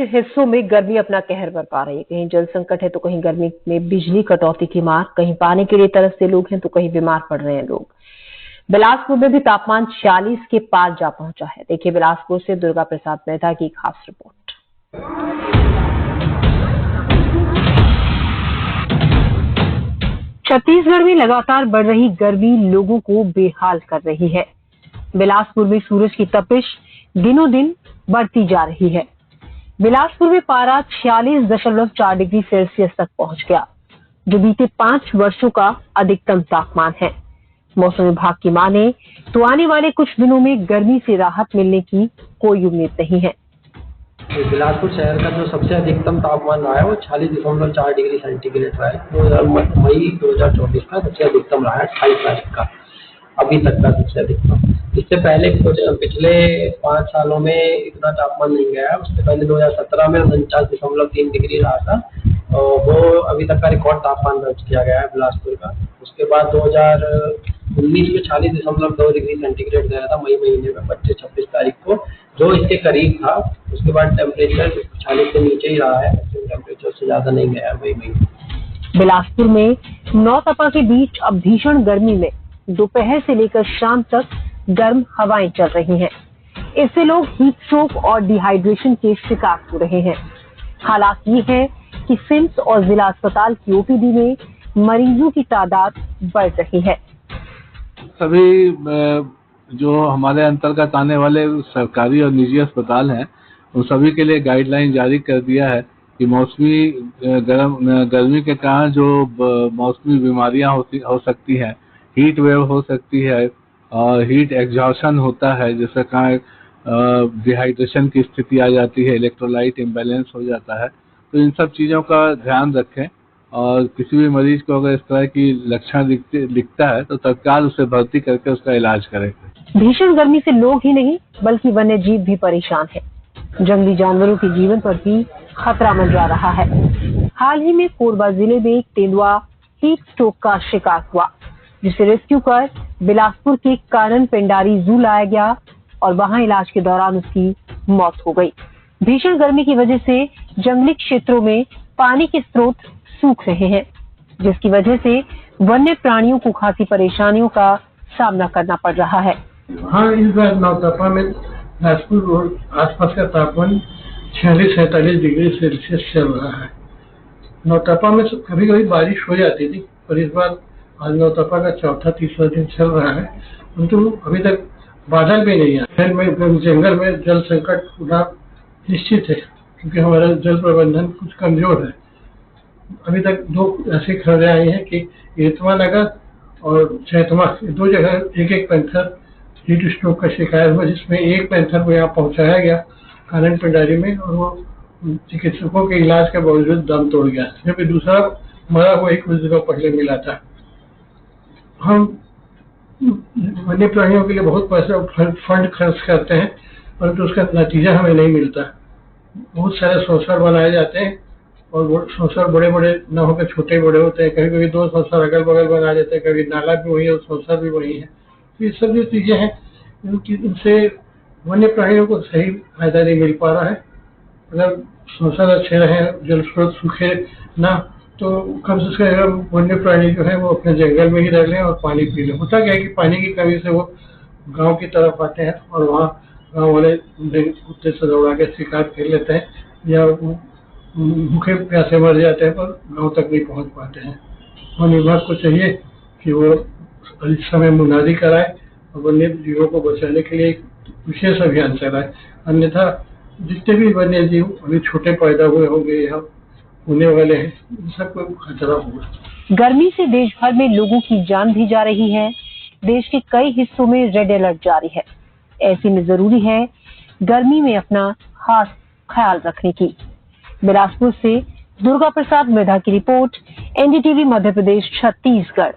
हिस्सों में गर्मी अपना कहर बरपा रही है। कहीं जल संकट है तो कहीं गर्मी में बिजली कटौती की मार, कहीं पानी के लिए तरसते लोग हैं तो कहीं बीमार पड़ रहे हैं लोग। बिलासपुर में भी तापमान 40 के पार जा पहुंचा है। देखिए बिलासपुर से दुर्गा प्रसाद मेहता की खास रिपोर्ट। छत्तीसगढ़ में लगातार बढ़ रही गर्मी लोगों को बेहाल कर रही है। बिलासपुर में सूरज की तपिश दिनों दिन बढ़ती जा रही है। बिलासपुर में पारा 46.4 डिग्री सेल्सियस तक पहुंच गया, जो बीते 5 वर्षों का अधिकतम तापमान है। मौसम विभाग की माने तो आने वाले कुछ दिनों में गर्मी से राहत मिलने की कोई उम्मीद नहीं है। बिलासपुर शहर का जो सबसे अधिकतम तापमान रहा है वो 46.4 डिग्री सेंटीग्रेड रहा है। मई 2024 का सबसे अधिकतम रहा है 28 तारीख का, अभी तक का सबसे अधिकतम। इससे पहले पिछले 5 सालों में इतना तापमान नहीं गया है। उससे पहले 2017 में 49.3 डिग्री रहा था, वो अभी तक का रिकॉर्ड तापमान दर्ज किया गया है बिलासपुर का। उसके बाद 2019 में 40.2 डिग्री सेंटीग्रेड गया था मई महीने में 25-26 तारीख को, जो इसके करीब था। उसके बाद टेम्परेचर 40 से नीचे ही रहा है, टेम्परेचर से ज्यादा नहीं गया मई महीने। बिलासपुर में नौतपा के बीच अब भीषण गर्मी में दोपहर से लेकर शाम तक गर्म हवाएं चल रही हैं। इससे लोग हीट स्ट्रोक और डिहाइड्रेशन के शिकार हो रहे हैं। हालात ये है कि सिम्स और जिला अस्पताल की ओपीडी में मरीजों की तादाद बढ़ रही है। सभी जो हमारे अंतर्गत आने वाले सरकारी और निजी अस्पताल हैं, उन सभी के लिए गाइडलाइन जारी कर दिया है कि मौसमी गर्मी के कारण जो मौसमी बीमारियां हो सकती हैं, हीट वेव हो सकती है और हीट एग्जॉशन होता है, जिससे कारण डिहाइड्रेशन की स्थिति आ जाती है, इलेक्ट्रोलाइट इम्बैलेंस हो जाता है। तो इन सब चीज़ों का ध्यान रखें और किसी भी मरीज को अगर इस तरह की लक्षण दिखता है तो तत्काल उसे भर्ती करके उसका इलाज करें। भीषण गर्मी से लोग ही नहीं बल्कि वन्य जीव भी परेशान है। जंगली जानवरों के जीवन पर भी खतरा मंडरा रहा है। हाल ही में कोरबा जिले में एक तेंदुआ हीट स्ट्रोक का शिकार हुआ, जिसे रेस्क्यू कर बिलासपुर के कानन पेंडारी जू लाया गया और वहां इलाज के दौरान उसकी मौत हो गई। भीषण गर्मी की वजह से जंगली क्षेत्रों में पानी के स्रोत सूख रहे हैं, जिसकी वजह से वन्य प्राणियों को खासी परेशानियों का सामना करना पड़ रहा है। हाँ, इस बार नौतपा में बिलासपुर और आसपास का तापमान 46-47 डिग्री सेल्सियस चल रहा है। नौतपा में कभी कभी बारिश हो जाती थी, पर इस बार आज नौतपा का चौथा तीसरा दिन चल रहा है, परंतु अभी तक बादल भी नहीं आया। जंगल में जल संकट पूरा निश्चित है, क्योंकि हमारा जल प्रबंधन कुछ कमजोर है। अभी तक 2 ऐसी खबरें आई हैं कि एतमा नगर और चैतमा, 2 जगह एक पैंथर हीट स्ट्रोक का शिकार हुआ, जिसमें एक पैंथर को यहाँ पहुंचाया गया कानन पेंडारी में और वो चिकित्सकों के इलाज के बावजूद दम तोड़ गया, जबकि दूसरा मरा हुआ ही कुछ दिनों पहले मिला था। हम वन्य प्राणियों के लिए बहुत पैसा फंड खर्च करते हैं, परंतु उसका नतीजा हमें नहीं मिलता। बहुत सारे शौचालय बनाए जाते हैं और वो शौचालय बड़े बड़े न होकर छोटे बड़े होते हैं। कभी कभी 2 शौचालय अगल बगल बना देते हैं, कभी नाला भी वही है और शौचालय भी वही है। तो ये सब जो चीजें हैं, इनसे वन्य प्राणियों को सही फायदा नहीं मिल पा रहा है। अगर शौचालय अच्छे रहे, जल स्रोत सूखे ना, तो कम से कम वन्य प्राणी जो है वो अपने जंगल में ही रह लें और पानी पी लें। होता क्या है कि पानी की कमी से वो गांव की तरफ आते हैं और वहाँ गांव वाले कुत्ते से दौड़ा के शिकार कर लेते हैं या भूखे प्यासे मर जाते हैं, पर गांव तक नहीं पहुंच पाते हैं। वन विभाग को चाहिए कि वो इस समय मुनादी कराए और वन्य जीवों को बचाने के लिए एक विशेष अभियान चलाए, अन्यथा जितने भी वन्य जीव अभी छोटे पैदा हुए होंगे या होने वाले हैं, इन सबको खतरा होगा। गर्मी से देश भर में लोगों की जान भी जा रही है। देश के कई हिस्सों में रेड अलर्ट जारी है। ऐसे में जरूरी है गर्मी में अपना खास ख्याल रखने की। बिलासपुर से दुर्गा प्रसाद मेहता की रिपोर्ट, एनडीटीवी मध्य प्रदेश छत्तीसगढ़।